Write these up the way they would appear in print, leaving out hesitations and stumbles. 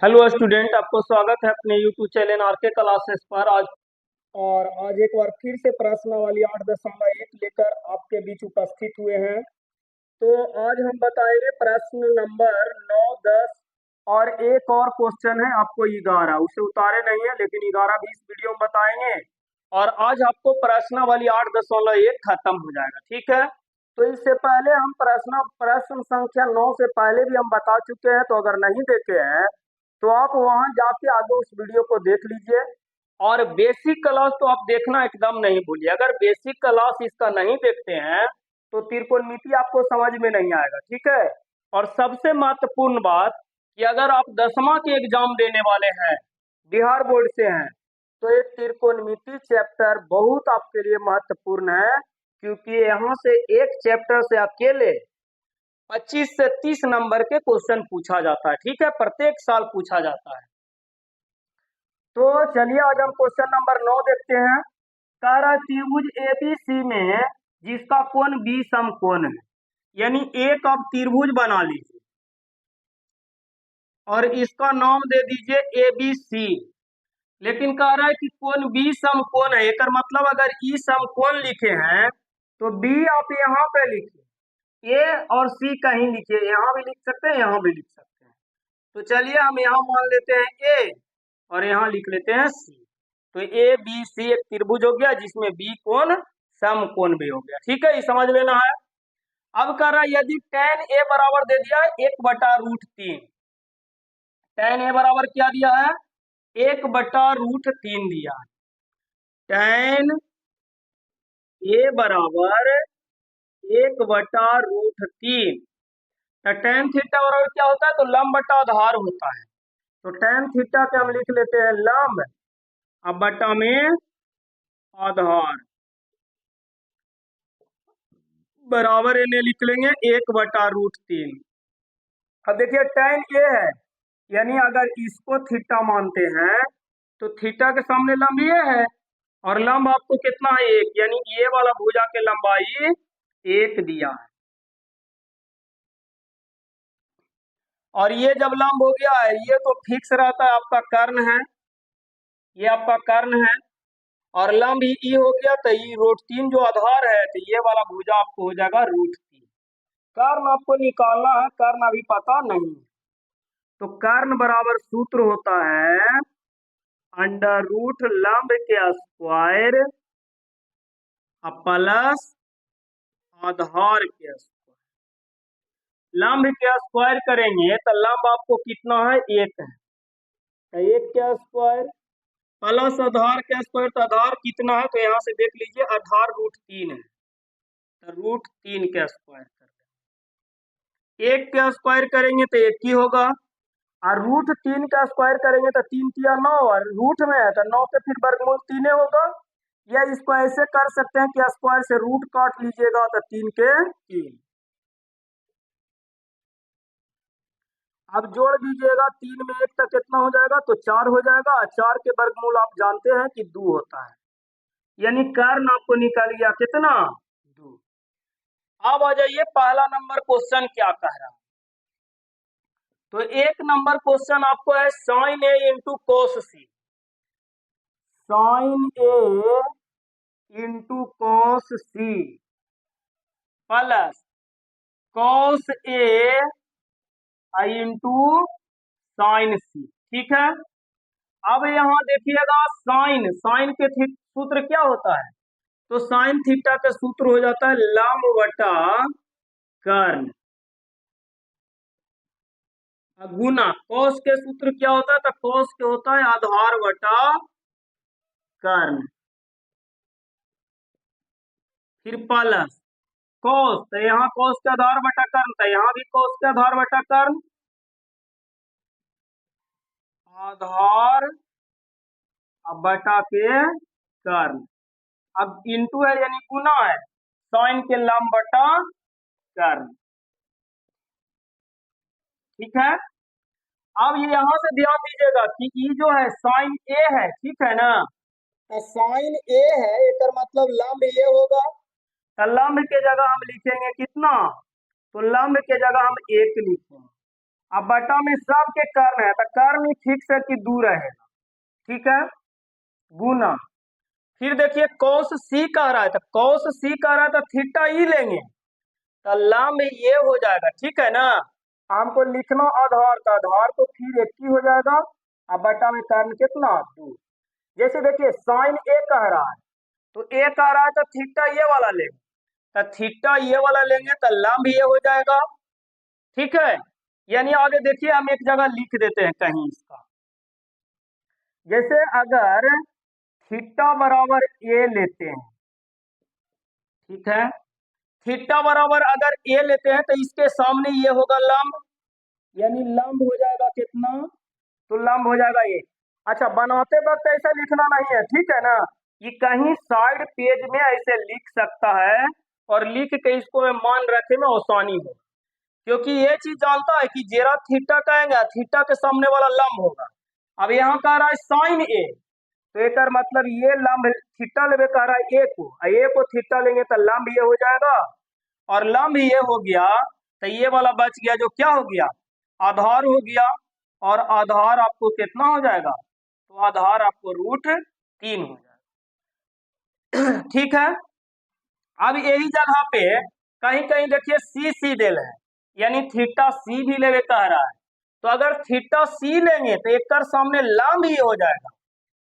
Hello student, आपको स्वागत है अपने यूट्यूब चैनल आरके क्लासेस पर। आज एक बार फिर से प्रश्नावली 8.1 लेकर आपके बीच उपस्थित हुए हैं। तो आज हम बताएंगे प्रश्न नंबर 9, 10 और एक और क्वेश्चन है आपको 11, उसे उतारे नहीं है लेकिन 11 भी इस वीडियो में बताएंगे। और आज आपको प्रश्नावली 8.1 खत्म हो जाएगा, ठीक है। तो इससे पहले हम प्रश्न संख्या 9 से पहले भी हम बता चुके हैं, तो अगर नहीं देखे हैं तो आप वहां जाके आगे उस वीडियो को देख लीजिए। और बेसिक क्लास तो आप देखना एकदम नहीं भूलिए। अगर बेसिक क्लास इसका नहीं देखते हैं तो त्रिकोणमिति आपको समझ में नहीं आएगा, ठीक है। और सबसे महत्वपूर्ण बात कि अगर आप 10वां के एग्जाम देने वाले हैं, बिहार बोर्ड से हैं, तो ये त्रिकोणमिति चैप्टर बहुत आपके लिए महत्वपूर्ण है, क्योंकि यहाँ से एक चैप्टर से अकेले 25 से 30 नंबर के क्वेश्चन पूछा जाता है, ठीक है, प्रत्येक साल पूछा जाता है। तो चलिए आज हम क्वेश्चन नंबर 9 देखते हैं। कह रहा है त्रिभुज एबीसी में जिसका कोण बी समकोण है, यानी एक आप त्रिभुज बना लीजिए और इसका नाम दे दीजिए एबीसी। लेकिन कह रहा है कि कोण बी समकोण है, एक मतलब अगर ई समकोण लिखे हैं तो बी आप यहाँ पे लिखिए, ए और सी कहीं लिखिए, यहाँ भी लिख सकते हैं, यहाँ भी लिख सकते हैं। तो चलिए हम यहाँ मान लेते हैं ए और यहाँ लिख लेते हैं सी। तो ए बी सी एक त्रिभुज हो गया जिसमें बी कोण समकोण भी हो गया, ठीक है, ये समझ लेना है। अब कह रहा है यदि tan ए बराबर दे दिया है 1/√3, tan ए बराबर क्या दिया है 1/√3 दिया है। tan ए बराबर 1/√3, तो tan थीटा बराबर क्या होता है, तो लंब बटा आधार होता है। तो tan थीटा के हम लिख लेते हैं लंब, अब बटा में आधार, बराबर इन्हें लिख लेंगे 1/√3। अब देखिए tan ए है, यानी अगर इसको थीटा मानते हैं तो थीटा के सामने लंब ये है, और लंब आपको कितना है 1, यानी ये वाला भुजा के लंबाई 1 दिया है। और ये जब लंब हो गया है, ये तो फिक्स रहता है, आपका कर्ण है, ये आपका कर्ण है, और लंब ही ई हो गया, तो ई √3 जो आधार है, तो ये वाला भुजा आपको हो जाएगा √3। कर्ण आपको निकालना है, कर्ण अभी पता नहीं है। तो कर्ण बराबर सूत्र होता है √ लंब के स्क्वायर प्लस आधार के स्क्वायर। लंब के स्क्वायर करेंगे तो लंब आपको कितना है 1 है, तो 1 के स्क्वायर प्लस आधार के स्क्वायर, तो आधार कितना है, तो यहाँ से देख लीजिए आधार √3 है, तो √3 के स्क्वायर कर देंगे। 1 के स्क्वायर करेंगे तो 1 ही होगा, और √3 का स्क्वायर करेंगे तो 3 तिया 9, और रूट में है तो 9 के फिर वर्गमूल 3 होगा। या इसको ऐसे कर सकते हैं कि स्क्वायर से रूट काट लीजिएगा तो 3 के 3। अब जोड़ दीजिएगा, 3 में 1 तक कितना हो जाएगा, तो 4 हो जाएगा। 4 के वर्गमूल आप जानते हैं कि 2 होता है, यानी कर्ण आपको निकल गया कितना 2। अब आ जाइए पहला नंबर क्वेश्चन क्या कह रहा है। तो एक नंबर क्वेश्चन आपको है sin A into cos C, sin A into cos C plus cos A into sin C, ठीक है। अब यहाँ देखिएगा साइन, साइन के सूत्र क्या होता है, तो साइन थीटा का सूत्र हो जाता है लंब बटा कर्ण, गुना कॉस के सूत्र क्या होता है, तो कॉस के होता है आधार बटा कर्ण, फिर प्लस कॉस, तो यहाँ कॉस के आधार बटा कर्ण, तो यहाँ भी कॉस के आधार बटा कर्ण, आधार बटा के कर्ण। अब इंटू है यानी गुना है, साइन के लंब बटा कर्ण, ठीक है। अब ये यहाँ से ध्यान दीजिएगा कि ये जो है साइन ए है, ठीक है ना, तो साइन ए है एक मतलब लंब ये होगा, तो लंब के जगह हम लिखेंगे कितना, तो लंब के जगह हम 1 लिखेंगे, अब बटा में सब के कर्ण है तो कर्ण फिक्स है कि दूर रहेगा, ठीक है, गुना। फिर देखिए कौस सी कह रहा है तो कौस सी कह रहा है तो थीटा ई लेंगे तो लंब ये हो जाएगा, ठीक है ना। हमको लिखना आधार का, आधार तो फिर एक ही हो जाएगा। अब बटा में कर्ण कितना 2। जैसे देखिए साइन ए कह रहा है तो ए कह रहा है तो थीटा ये वाला लेंगे तो थीटा ये वाला लेंगे तो लंब ये हो जाएगा, ठीक है। यानी आगे देखिए हम एक जगह लिख देते हैं कहीं इसका, जैसे अगर थीटा बराबर ए लेते हैं, ठीक है, थीटा बराबर अगर ए लेते हैं तो इसके सामने ये होगा लंब, यानी लंब हो जाएगा कितना, तो लंब हो जाएगा ये। अच्छा बनाते वक्त ऐसा लिखना नहीं है, ठीक है ना, ये कहीं साइड पेज में ऐसे लिख सकता है और लिख के इसको मैं मान रखे में आसानी हो, क्योंकि ये चीज जानता है कि जेरा थीटा कहेंगे थीटा के सामने वाला लंब होगा। अब यहाँ कह रहा है साइन ए तो एक मतलब ये लंब थीटा लेवे कह रहा है ए को थीटा लेंगे तो लंब ये हो जाएगा और लंब ये हो गया तो ये वाला बच गया जो क्या हो गया आधार हो गया और आधार आपको कितना हो जाएगा, तो आधार आपको √3 हो जाएगा ठीक है। अब यही जगह पे कहीं कहीं देखिए सी दे है, यानी थीटा सी भी लेवे कह रहा है तो अगर थीटा सी लेंगे तो एक कर सामने लंब ही हो जाएगा,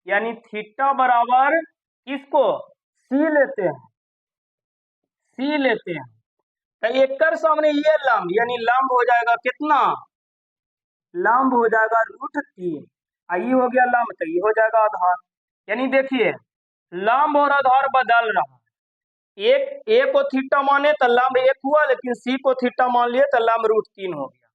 यानी थीटा बराबर किसको सी लेते हैं, सी लेते हैं तो एक कर सामने ये लंब यानी लंब हो जाएगा कितना, लंब हो जाएगा √3। ये हो गया लंब तो ये हो जाएगा आधार। यानी देखिए लंब और आधार बदल रहा है, एक ए को थीटा माने तो लंब 1 हुआ लेकिन सी को थीटा मान लिए तो लंब √3 हो गया,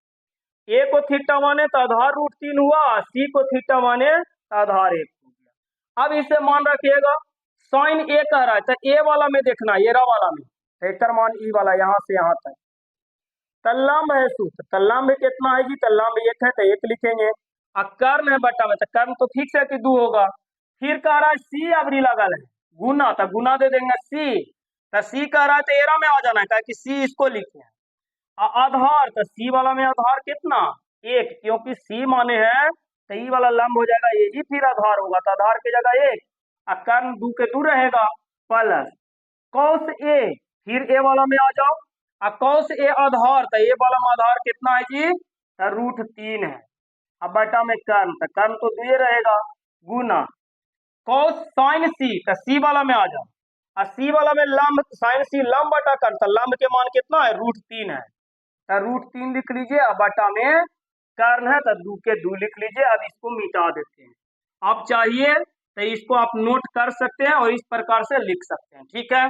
ए को थीटा माने तो आधार √3 हुआ, सी को थीटा माने तो आधार 1 हो गया। अब इसे मान रखिएगा साइन ए कह रहा है तो ए वाला में देखना ये रहा वाला में तो मान ई वाला यहाँ से यहाँ तक तल्लंब है सूत्र, तल्लंब कितना है जी, तल्लंब 1 है तो 1 लिखेंगे। और कर्ण है बटा में तो कर्ण तो फिक्स है कि 2 होगा। फिर कह रहा है सी अबरी लगल है गुना तो गुना दे देंगे सी, तो सी कह रहा है तो एरा में आ जाना है कि सी इसको लिखे हैं। आधार तो सी वाला में आधार कितना 1, क्योंकि सी माने है तो ई वाला लंब हो जाएगा ये ही फिर आधार होगा तो आधार की जगह 1 और कर्ण 2 के 2 रहेगा प्लस कौस ए, फिर ए वाला में आ जाओ और कौस ए आधार तो ए वाला में आधार कितना है जी √3 है। अब बटा में कर्ण तो कर्ण तो 2 रहेगा गुना कौस साइन सी तो सी वाला में आ जाओ और सी वाला में लंब साइन सी लंब बटा कर्ण तो लंब के मान कितना है √3 है तो √3 लिख लीजिए। अब बटा में कर्ण है तो 2 के 2 लिख लीजिए। अब इसको मिटा देते हैं, आप चाहिए तो इसको आप नोट कर सकते हैं और इस प्रकार से लिख सकते हैं, ठीक है।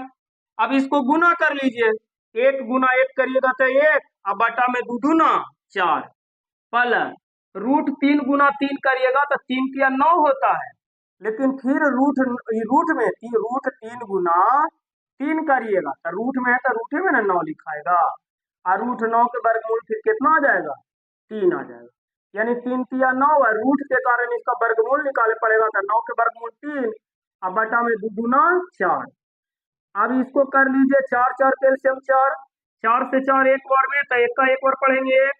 अब इसको गुना कर लीजिए, 1 गुना 1 करिएगा तो 1 अब बटा में 2 दूना 4 प्लस √3 गुना 3 करिएगा तो 3 किया 9 होता है, लेकिन फिर रूट में √3 गुना 3 करिएगा तो रूट में है तो रूट में ना 9 लिखाएगा और √9 के वर्गमूल फिर कितना आ जाएगा 3 आ जाएगा, यानी 3 तिया 9 है रूट के कारण इसका वर्गमूल निकाले पड़ेगा तो 9 के वर्गमूल 3 अब बटा में 2 दूना 4। अब इसको कर लीजिए 4 4 कैल्शियम 4, 4 से 4 एक बार में तो 1 का एक बार पढ़ेंगे 1,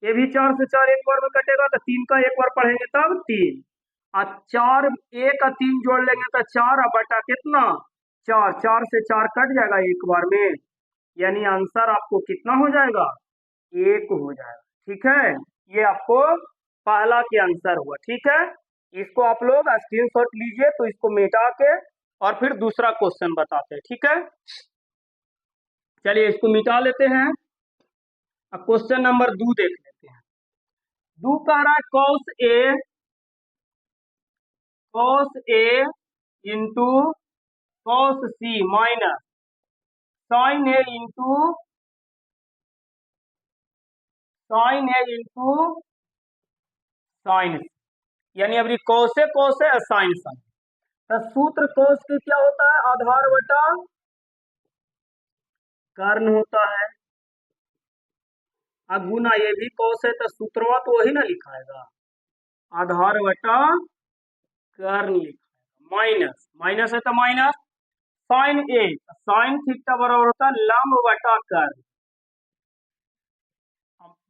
ये भी 4 से 4 एक बार में कटेगा तो 3 का एक बार पढ़ेंगे तब 3 और 4 1 और 3 जोड़ लेंगे तो 4 और बटा कितना 4, 4 से 4 कट जाएगा एक बार में, यानी आंसर आपको कितना हो जाएगा 1 हो जाएगा, ठीक है। ये आपको पहला के आंसर हुआ, ठीक है। इसको आप लोग स्क्रीनशॉट लीजिए तो इसको मिटा के और फिर दूसरा क्वेश्चन बताते हैं, ठीक है। चलिए इसको मिटा लेते हैं, अब क्वेश्चन नंबर 2 देख लेते हैं। 2 कह रहा है cos A into cos C minus sin A into sin C, यानी अभी cos है और sin तो सूत्र cos की क्या होता है आधार बटा कर्ण होता है, गुना ये भी cos है तो सूत्रवा तो वही ना लिखाएगा आधार बटा कर्ण लिखाएगा, माइनस माइनस है तो माइनस साइन ए साइन थीटा बराबर होता है लंब बटा कर्ण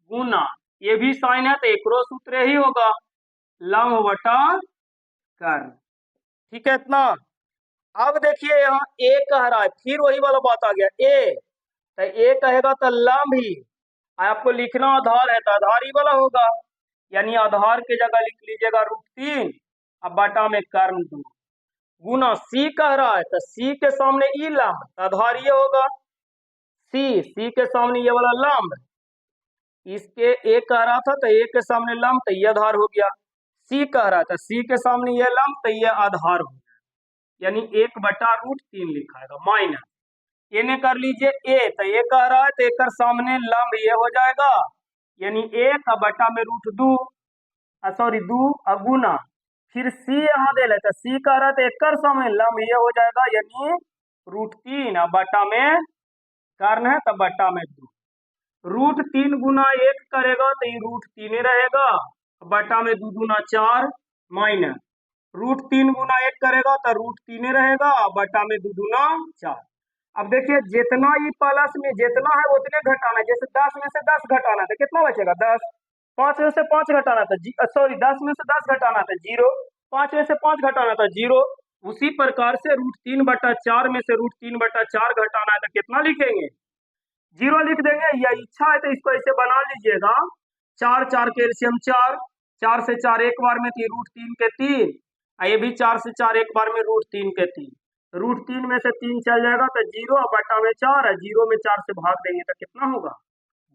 गुना ये भी साइन है तो एकरो सूत्र ही होगा, लंब बटा कर्ण। ठीक है इतना। अब देखिए यहाँ ए कह रहा है, फिर वही वाला बात आ गया, ए तो ए कहेगा तो लंब ही, आपको लिखना आधार है तो आधार ही वाला होगा, यानी आधार के जगह लिख लीजिएगा √3, अब बटा में कर्ण 2, गुना सी कह रहा है तो सी के सामने ई लंब तो आधार ये होगा, सी के सामने ये वाला लंब, इसके ए कह रहा था तो ए के सामने लंब तो ये आधार हो गया, सी कह रहा था सी के सामने ये लंब तो ये आधार हो गया, यानी 1/√3 लिखाएगा माइनस, इन्हें कर लीजिए ए तो ये कह रहा है तो एक सामने लंब ये हो जाएगा, यानी 1/2 में √2, सॉरी 2 गुना, फिर सी यहाँ दे लेते, सी कह रहा है तो एक सामने लंब ये हो जाएगा, यानी √3 बटा में कर्ण है तो बटा में 2, √3 गुना 1 करेगा तो ये √3 रहेगा, बटा में 2 दूना 4 माइनस √3 गुना 1 करेगा तो √3 रहेगा, बटा में 2 दूना 4। अब देखिए जितना ये प्लस में जितना है उतने घटाना है, जैसे 10 में से 10 घटाना है तो कितना बचेगा 10, 5 में से 5 घटाना था, सॉरी 10 में से 10 घटाना था 0, 5 में से 5 घटाना था 0, उसी प्रकार से √3/4 में से √3/4 घटाना है तो कितना लिखेंगे 0 लिख देंगे, या इच्छा है तो इसको ऐसे बना लीजिएगा, 4 4 के एलसीएम 4, 4 से 4 एक बार में 3 √3 के 3, ये भी 4 से 4 एक बार में √3 के 3, √3 में से 3 चल जाएगा तो 0, बटा में 4 है, 0 में 4 से भाग देंगे तो कितना होगा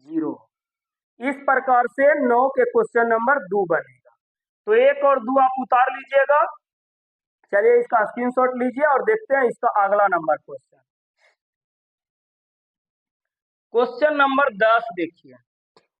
0। इस प्रकार से 9 के क्वेश्चन नंबर 2 बनेगा। तो 1 और 2 आप उतार लीजिएगा। चलिए इसका स्क्रीनशॉट लीजिए और देखते हैं इसका अगला नंबर क्वेश्चन। क्वेश्चन नंबर 10 देखिए,